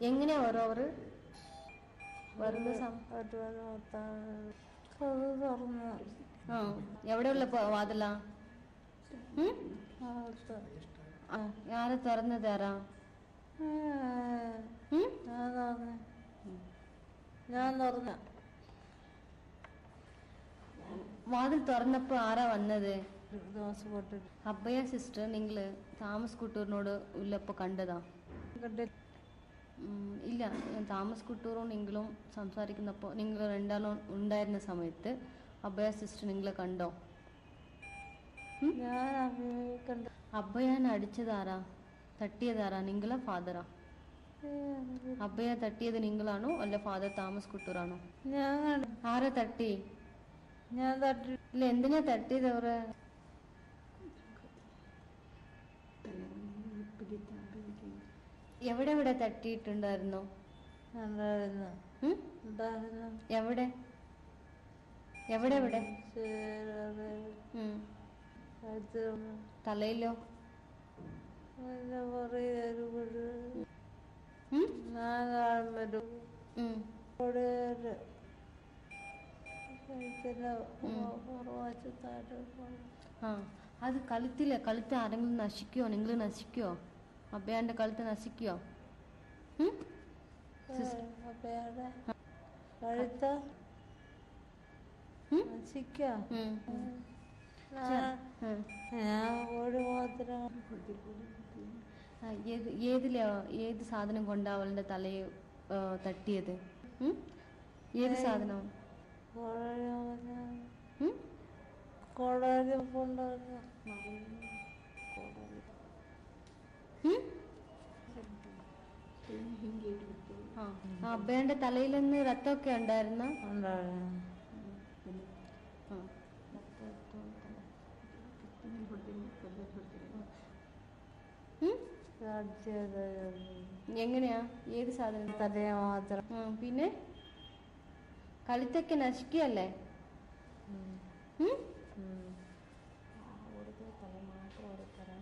എങ്ങനെയാ ഓരോ അവർ വരുന്ന എവിടെയുള്ള വാതില ആരെ തുറന്നു തരാം ഞാൻ തുറന്ന വാതിൽ തുറന്നപ്പോ ആരാ വന്നത്? അബ്ബയ സിസ്റ്റർ നിങ്ങള് താമസ് കുട്ടൂറിനോട് ഉള്ളപ്പോ കണ്ടതാ? ഇല്ല, താമസ് കുട്ടൂറും നിങ്ങളും സംസാരിക്കുന്നപ്പോ നിങ്ങൾ രണ്ടാളും ഉണ്ടായിരുന്ന സമയത്ത് അബ്ബയ സിസ്റ്റർ നിങ്ങളെ കണ്ടോ? അബ്ബയാൻ അടിച്ചതാരാ, തട്ടിയതാരാ, നിങ്ങളാ ഫാദറാ? അബ്ബയ തട്ടിയത് നിങ്ങളാണോ അല്ല ഫാദർ താമസ് കുട്ടൂറാണോ? ആരാ തട്ടി? ഞാൻ തട്ടി. ഇല്ല, എന്തിനാ തട്ടിയത്? അവര് എവിടെ എവിടെ തട്ടിയിട്ടുണ്ടായിരുന്നോ? എവിടെ എവിടെ എവിടെ? തലയിലോ? അത് കഴുത്ത് ആരെങ്കിലും നശിക്കോ? നിങ്ങൾ നശിക്കോ? അബ്ബയാന്റെ കഴുത്ത് നശിക്കോ? ഏത് സാധനം കൊണ്ടാ അവളുടെ തലയെ തട്ടിയത്? ഏത് സാധനം? അബ്ബയുടെ തലയിൽ നിന്ന് രക്തമൊക്കെ ഉണ്ടായിരുന്ന? എങ്ങനെയാ? ഏത് സാധനം? തലയെ മാത്രം. പിന്നെ കഴുത്തൊക്കെ നശിക്കല്ലേ? തല മാത്രം